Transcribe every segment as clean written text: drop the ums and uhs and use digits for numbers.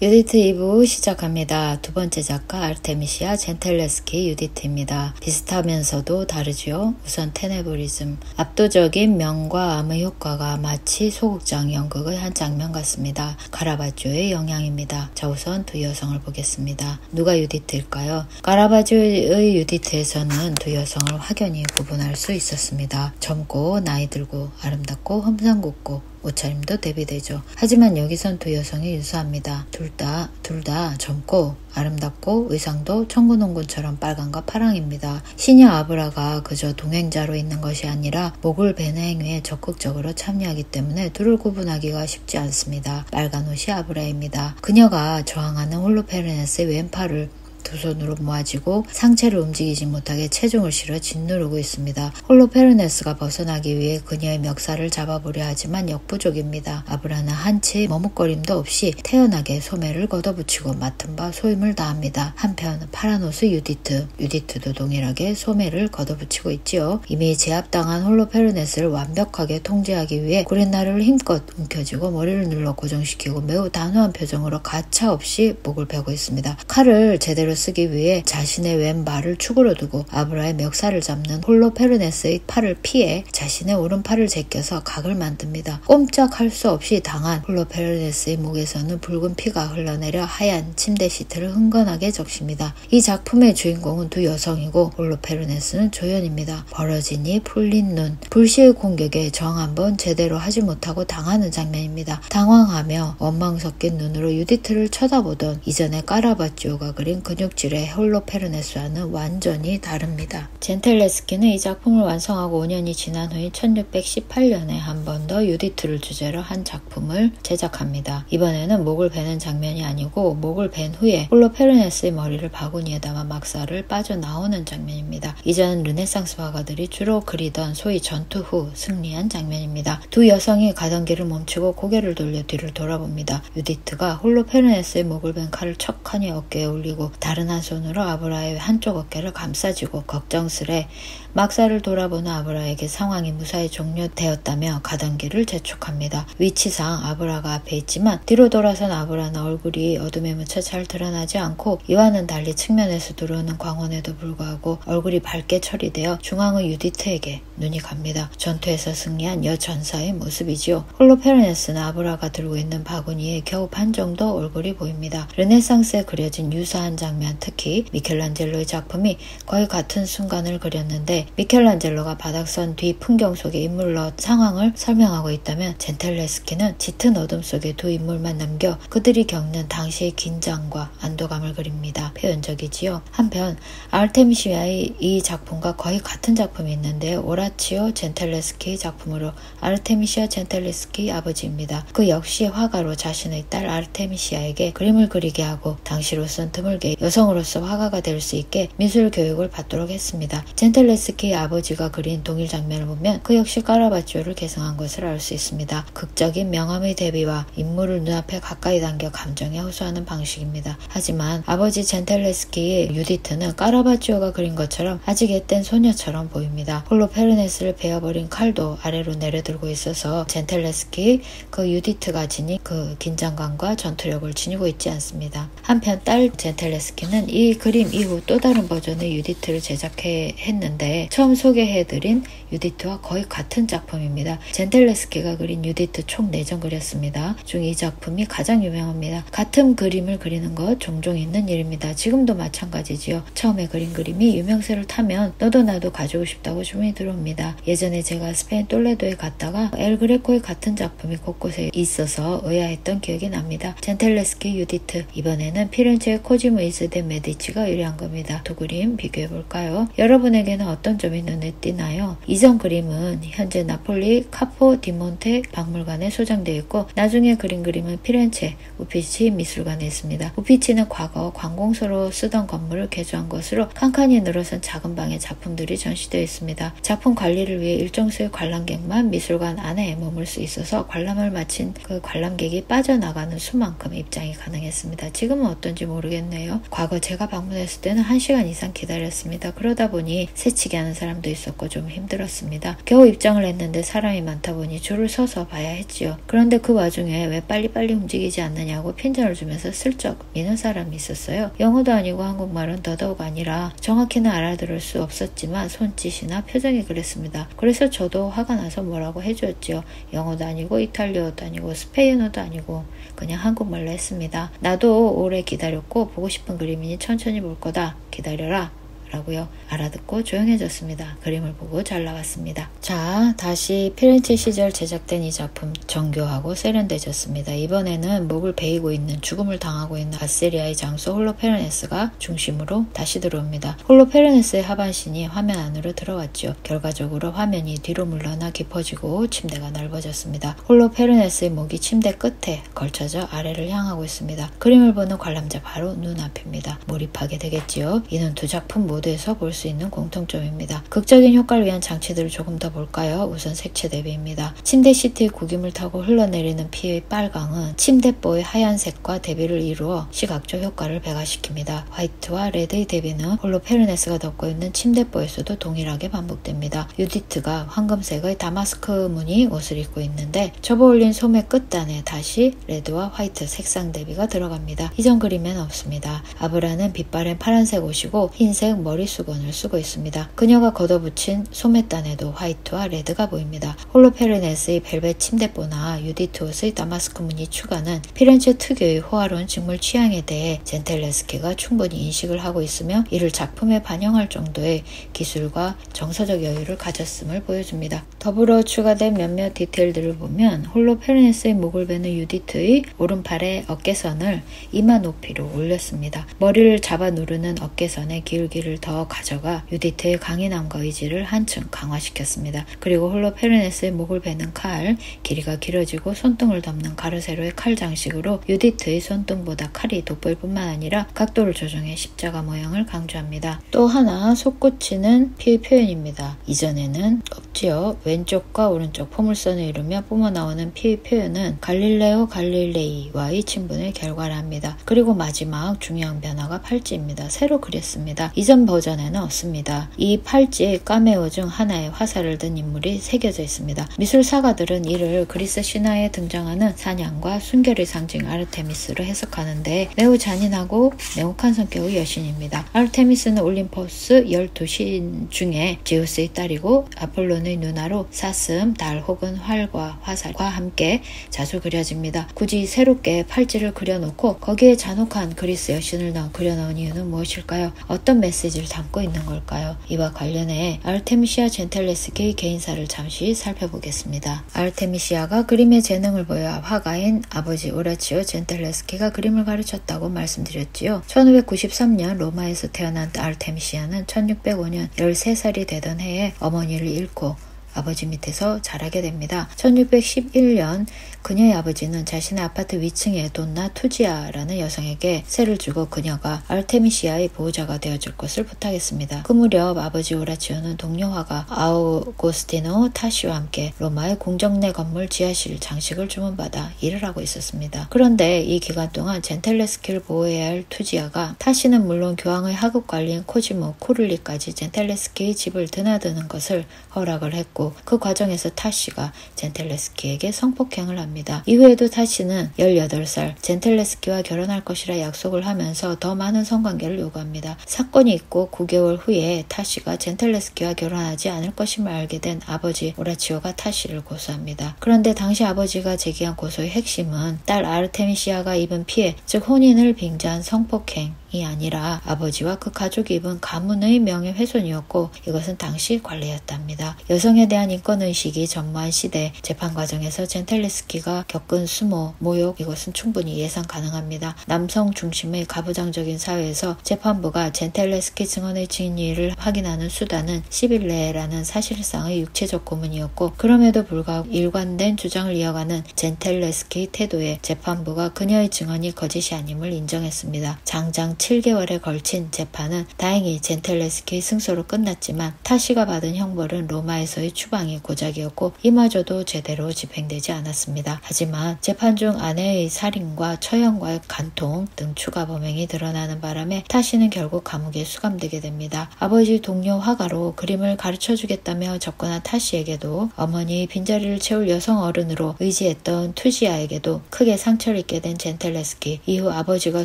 유디트 2부 시작합니다. 두 번째 작가 아르테미시아 젠텔레스키 유디트입니다. 비슷하면서도 다르지요. 우선 테네브리즘. 압도적인 명과 암의 효과가 마치 소극장 연극의 한 장면 같습니다. 카라바조의 영향입니다. 자, 우선 두 여성을 보겠습니다. 누가 유디트일까요? 카라바조의 유디트에서는 두 여성을 확연히 구분할 수 있었습니다. 젊고 나이 들고 아름답고 험상궂고 옷차림도 대비되죠. 하지만 여기선 두 여성이 유사합니다. 둘 다 젊고 아름답고 의상도 청구농군처럼 빨강과 파랑입니다. 시녀 아브라가 그저 동행자로 있는 것이 아니라 목을 베는 행위에 적극적으로 참여하기 때문에 둘을 구분하기가 쉽지 않습니다. 빨간 옷이 아브라입니다. 그녀가 저항하는 홀로페르네스의 왼팔을 두 손으로 모아쥐고 상체를 움직이지 못하게 체중을 실어 짓누르고 있습니다. 홀로페르네스가 벗어나기 위해 그녀의 멱살을 잡아보려 하지만 역부족입니다. 아브라는 한치 머뭇거림도 없이 태연하게 소매를 걷어붙이고 맡은 바 소임을 다합니다. 한편 파란 옷의 유디트도 동일하게 소매를 걷어붙이고 있지요. 이미 제압당한 홀로페르네스를 완벽하게 통제하기 위해 구렛나루를 힘껏 움켜쥐고 머리를 눌러 고정시키고 매우 단호한 표정으로 가차없이 목을 베고 있습니다. 칼을 제대로 쓰기 위해 자신의 왼발을 축으로 두고 아브라의 멱살을 잡는 홀로페르네스의 팔을 피해 자신의 오른팔을 제껴서 각을 만듭니다. 꼼짝할 수 없이 당한 홀로페르네스의 목에서는 붉은 피가 흘러내려 하얀 침대 시트를 흥건하게 적십니다. 이 작품의 주인공은 두 여성이고 홀로페르네스는 조연입니다. 벌어지니 풀린 눈, 불시의 공격에 정 한번 제대로 하지 못하고 당하는 장면입니다. 당황하며 원망 섞인 눈으로 유디트를 쳐다보던 이전에 카라바지오가 그린 근육질의 홀로페르네스와는 완전히 다릅니다. 젠텔레스키는 이 작품을 완성하고 5년이 지난 후인 1618년에 한 번 더 유디트를 주제로 한 작품을 제작합니다. 이번에는 목을 베는 장면이 아니고 목을 벤 후에 홀로페르네스의 머리를 바구니에 담아 막살을 빠져나오는 장면입니다. 이전 르네상스 화가들이 주로 그리던 소위 전투 후 승리한 장면입니다. 두 여성이 가던 길을 멈추고 고개를 돌려 뒤를 돌아봅니다. 유디트가 홀로페르네스의 목을 벤 칼을 척하니 어깨에 올리고 다른 한 손으로 아브라의 한쪽 어깨를 감싸쥐고 걱정스레 막사를 돌아보는 아브라에게 상황이 무사히 종료되었다며 가던 길을 재촉합니다. 위치상 아브라가 앞에 있지만 뒤로 돌아선 아브라는 얼굴이 어둠에 묻혀 잘 드러나지 않고 이와는 달리 측면에서 들어오는 광원에도 불구하고 얼굴이 밝게 처리되어 중앙의 유디트에게 눈이 갑니다. 전투에서 승리한 여전사의 모습이지요. 홀로페르네스는 아브라가 들고 있는 바구니에 겨우 반 정도 얼굴이 보입니다. 르네상스에 그려진 유사한 장면, 특히 미켈란젤로의 작품이 거의 같은 순간을 그렸는데 미켈란젤로가 바닥선 뒤 풍경 속의 인물로 상황을 설명하고 있다면 젠텔레스키는 짙은 어둠 속에 두 인물만 남겨 그들이 겪는 당시의 긴장과 안도감을 그립니다. 표현적이지요. 한편 아르테미시아의 이 작품과 거의 같은 작품이 있는데 오라치오 젠텔레스키의 작품으로 아르테미시아 젠텔레스키 아버지입니다. 그 역시 화가로 자신의 딸 아르테미시아에게 그림을 그리게 하고 당시로선 드물게 여성으로서 화가가 될 수 있게 미술 교육을 받도록 했습니다. 젠텔레스키의 아버지가 그린 동일 장면을 보면 그 역시 카라바지오를 계승한 것을 알 수 있습니다. 극적인 명암의 대비와 인물을 눈앞에 가까이 당겨 감정에 호소하는 방식입니다. 하지만 아버지 젠텔레스키의 유디트는 카라바지오가 그린 것처럼 아직 앳된 소녀처럼 보입니다. 홀로페르네스를 베어버린 칼도 아래로 내려들고 있어서 젠텔레스키 그 유디트가 지닌 그 긴장감과 전투력을 지니고 있지 않습니다. 한편 딸 젠텔레스키는 이 그림 이후 또 다른 버전의 유디트를 제작했는데 처음 소개해드린 유디트와 거의 같은 작품입니다. 젠텔레스키가 그린 유디트 총 4점 그렸습니다. 중 이 작품이 가장 유명합니다. 같은 그림을 그리는 것 종종 있는 일입니다. 지금도 마찬가지지요. 처음에 그린 그림이 유명세를 타면 너도 나도 가지고 싶다고 주문이 들어옵니다. 예전에 제가 스페인 톨레도에 갔다가 엘 그레코의 같은 작품이 곳곳에 있어서 의아했던 기억이 납니다. 젠텔레스키 유디트, 이번에는 피렌체의 코지모1세 데 메디치가 의뢰한 겁니다. 두 그림 비교해볼까요? 여러분에게는 어떤 점이 눈에 띄나요? 이전 그림은 현재 나폴리 카포 디몬테 박물관에 소장되어 있고 나중에 그린 그림은 피렌체 우피치 미술관에 있습니다. 우피치는 과거 관공서로 쓰던 건물을 개조한 것으로 칸칸이 늘어선 작은 방에 작품들이 전시되어 있습니다. 작품 관리를 위해 일정 수의 관람객만 미술관 안에 머물 수 있어서 관람을 마친 그 관람객이 빠져나가는 수만큼 입장이 가능했습니다. 지금은 어떤지 모르겠네요. 과거 제가 방문했을 때는 1시간 이상 기다렸습니다. 그러다 보니 새치기 하는 사람도 있었고 좀 힘들었습니다. 겨우 입장을 했는데 사람이 많다 보니 줄을 서서 봐야 했지요. 그런데 그 와중에 왜 빨리빨리 움직이지 않느냐고 핀잔을 주면서 슬쩍 미는 사람이 있었어요. 영어도 아니고 한국말은 더더욱 아니라 정확히는 알아들을 수 없었지만 손짓이나 표정이 그랬습니다. 그래서 저도 화가 나서 뭐라고 해주었지요. 영어도 아니고 이탈리아어도 아니고 스페인어도 아니고 그냥 한국말로 했습니다. 나도 오래 기다렸고 보고 싶은 그림이니 천천히 볼 거다. 기다려라. 라고요. 알아듣고 조용해졌습니다. 그림을 보고 잘 나갔습니다. 자, 다시 피렌체 시절 제작된 이 작품 정교하고 세련되졌습니다. 이번에는 목을 베이고 있는 죽음을 당하고 있는 아세리아의 장수 홀로페르네스가 중심으로 다시 들어옵니다. 홀로페르네스의 하반신이 화면 안으로 들어왔죠. 결과적으로 화면이 뒤로 물러나 깊어지고 침대가 넓어졌습니다. 홀로페르네스의 목이 침대 끝에 걸쳐져 아래를 향하고 있습니다. 그림을 보는 관람자 바로 눈앞입니다. 몰입하게 되겠지요. 이는 두 작품 모두에서 볼 수 있는 공통점입니다. 극적인 효과를 위한 장치들을 조금 더 볼까요? 우선 색채 대비입니다. 침대 시트의 구김을 타고 흘러내리는 피의 빨강은 침대보의 하얀색과 대비를 이루어 시각적 효과를 배가시킵니다. 화이트와 레드의 대비는 홀로페르네스가 덮고 있는 침대보에서도 동일하게 반복됩니다. 유디트가 황금색의 다마스크 무늬 옷을 입고 있는데 접어올린 소매 끝단에 다시 레드와 화이트 색상 대비가 들어갑니다. 이전 그림엔 없습니다. 아브라는 빛바랜 파란색 옷이고 흰색 머리수건을 쓰고 있습니다. 그녀가 걷어붙인 소매단에도 화이트와 레드가 보입니다. 홀로페르네스의 벨벳 침대보나 유디트 옷의 다마스크 무늬 추가는 피렌체 특유의 호화로운 직물 취향에 대해 젠텔레스키가 충분히 인식을 하고 있으며 이를 작품에 반영할 정도의 기술과 정서적 여유를 가졌음을 보여줍니다. 더불어 추가된 몇몇 디테일들을 보면 홀로페르네스의 목을 베는 유디트의 오른팔의 어깨선을 이마 높이로 올렸습니다. 머리를 잡아 누르는 어깨선의 기울기를 더 가져가 유디트의 강인함과 의지를 한층 강화시켰습니다. 그리고 홀로페르네스의 목을 베는 칼, 길이가 길어지고 손등을 덮는 가로세로의 칼 장식으로 유디트의 손등보다 칼이 돋보일 뿐만 아니라 각도를 조정해 십자가 모양을 강조합니다. 또 하나 솟구치는 피의 표현입니다. 이전에는 없지요. 왼쪽과 오른쪽 포물선을 이루며 뿜어나오는 피의 표현은 갈릴레오 갈릴레이와의 친분을 결과합니다. 그리고 마지막 중요한 변화가 팔찌입니다. 새로 그렸습니다. 이전 버전에는 없습니다. 이 팔찌에 까메오 중 하나의 화살을 든 인물이 새겨져 있습니다. 미술사가들은 이를 그리스 신화에 등장하는 사냥과 순결의 상징 아르테미스로 해석하는데 매우 잔인하고 냉혹한 성격의 여신입니다. 아르테미스는 올림포스 12신 중에 제우스의 딸이고 아폴론의 누나로 사슴, 달 혹은 활과 화살과 함께 자주 그려집니다. 굳이 새롭게 팔찌를 그려놓고 거기에 잔혹한 그리스 여신을 그려놓은 이유는 무엇일까요? 어떤 메시지를 담고 있는 걸까요? 이와 관련해 아르테미시아 젠텔레스키의 개인사를 잠시 살펴보겠습니다. 아르테미시아가 그림의 재능을 보여 화가인 아버지 오라치오 젠텔레스키가 그림을 가르쳤다고 말씀드렸지요. 1593년 로마에서 태어난 아르테미시아는 1605년 13살이 되던 해에 어머니를 잃고 아버지 밑에서 자라게 됩니다. 1611년 그녀의 아버지는 자신의 아파트 위층에 돈나 투지아라는 여성에게 세를 주고 그녀가 아르테미시아의 보호자가 되어줄 것을 부탁했습니다. 그 무렵 아버지 오라치오는 동료 화가 아우고스티노 타시와 함께 로마의 궁정내 건물 지하실 장식을 주문받아 일을 하고 있었습니다. 그런데 이 기간 동안 젠텔레스키를 보호해야 할 투지아가 타시는 물론 교황의 하급 관리인 코지모 코룰리까지 젠텔레스키의 집을 드나드는 것을 허락을 했고 그 과정에서 타시가 젠텔레스키에게 성폭행을 합니다. 이후에도 타시는 18살 젠텔레스키와 결혼할 것이라 약속을 하면서 더 많은 성관계를 요구합니다. 사건이 있고 9개월 후에 타시가 젠텔레스키와 결혼하지 않을 것임을 알게 된 아버지 오라치오가 타시를 고소합니다. 그런데 당시 아버지가 제기한 고소의 핵심은 딸 아르테미시아가 입은 피해, 즉 혼인을 빙자한 성폭행 이 아니라 아버지와 그 가족이 입은 가문의 명예훼손이었고 이것은 당시 관례였답니다. 여성에 대한 인권의식이 전무한 시대 재판 과정에서 젠텔레스키가 겪은 수모, 모욕 이것은 충분히 예상 가능합니다. 남성 중심의 가부장적인 사회에서 재판부가 젠텔레스키 증언의 진위를 확인하는 수단은 10일 내라는 사실상의 육체적 고문이었고 그럼에도 불구하고 일관된 주장을 이어가는 젠텔레스키의 태도에 재판부가 그녀의 증언이 거짓이 아님을 인정했습니다. 장장 약 7개월에 걸친 재판은 다행히 젠텔레스키의 승소로 끝났지만 타시가 받은 형벌은 로마에서의 추방이 고작이었고 이마저도 제대로 집행되지 않았습니다. 하지만 재판 중 아내의 살인과 처형과의 간통 등 추가 범행이 드러나는 바람에 타시는 결국 감옥에 수감되게 됩니다. 아버지 동료 화가로 그림을 가르쳐주겠다며 접근한 타시에게도 어머니의 빈자리를 채울 여성 어른으로 의지했던 투시아에게도 크게 상처를 입게 된 젠텔레스키. 이후 아버지가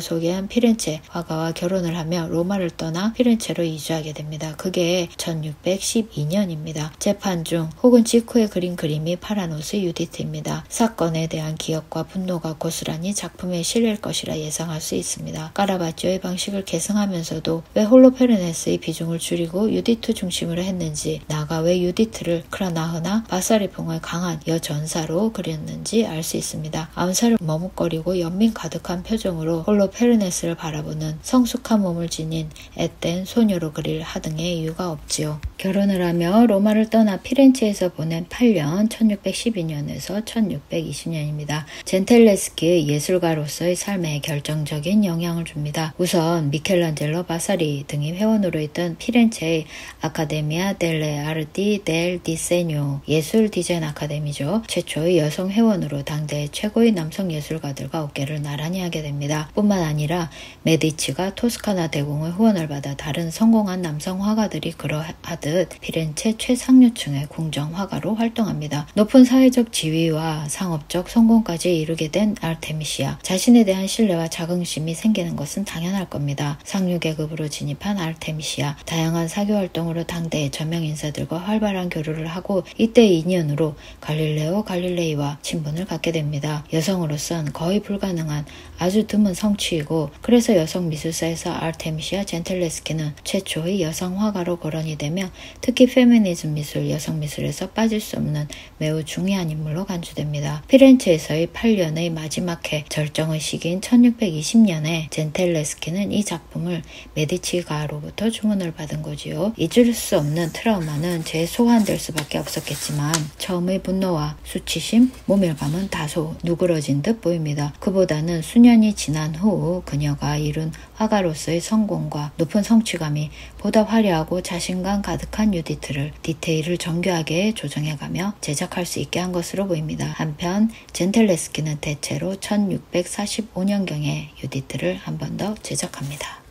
소개한 피렌체 화가와 결혼을 하며 로마를 떠나 피렌체로 이주하게 됩니다. 그게 1612년입니다. 재판 중 혹은 직후에 그린 그림이 파란 옷의 유디트입니다. 사건에 대한 기억과 분노가 고스란히 작품에 실릴 것이라 예상할 수 있습니다. 카라바ggio의 방식을 계승하면서도 왜 홀로페르네스의 비중을 줄이고 유디트 중심으로 했는지, 나아가 왜 유디트를 크라나흐나 바사리풍의 강한 여전사로 그렸는지 알 수 있습니다. 암살을 머뭇거리고 연민 가득한 표정으로 홀로페르네스를 바라보는 성숙한 몸을 지닌 앳된 소녀로 그릴 하등의 이유가 없지요. 결혼을 하며 로마를 떠나 피렌체에서 보낸 8년 1612년에서 1620년입니다. 젠텔레스키의 예술가로서의 삶에 결정적인 영향을 줍니다. 우선 미켈란젤로 바사리 등이 회원으로 있던 피렌체의 아카데미아 델레 아르티 델 디세뇨 예술 디자인 아카데미죠. 최초의 여성 회원으로 당대 최고의 남성 예술가들과 어깨를 나란히 하게 됩니다. 뿐만 아니라 메디치가 토스카나 대공의 후원을 받아 다른 성공한 남성 화가들이 그러하듯 피렌체 최상류층의 궁정 화가로 활동합니다. 높은 사회적 지위와 상업적 성공까지 이루게 된 아르테미시아. 자신에 대한 신뢰와 자긍심이 생기는 것은 당연할 겁니다. 상류 계급으로 진입한 아르테미시아. 다양한 사교 활동으로 당대의 저명 인사들과 활발한 교류를 하고 이때의 인연으로 갈릴레오 갈릴레이와 친분을 갖게 됩니다. 여성으로선 거의 불가능한 아주 드문 성취이고, 그래서 여성 미술사에서 아르테미시아 젠텔레스키는 최초의 여성 화가로 거론이 되며 특히 페미니즘 미술, 여성 미술에서 빠질 수 없는 매우 중요한 인물로 간주됩니다. 피렌체에서의 8년의 마지막 해 절정의 시기인 1620년에 젠텔레스키는 이 작품을 메디치 가로부터 주문을 받은 거지요. 잊을 수 없는 트라우마는 재소환될 수밖에 없었겠지만 처음의 분노와 수치심, 모멸감은 다소 누그러진 듯 보입니다. 그보다는 수년이 지난 후 그녀가 이룬 화가로서의 성공과 높은 성취감이 보다 화려하고 자신감 가득한 유디트를 디테일을 정교하게 조정해가며 제작할 수 있게 한 것으로 보입니다. 한편 젠텔레스키는 대체로 1645년경에 유디트를 한 번 더 제작합니다.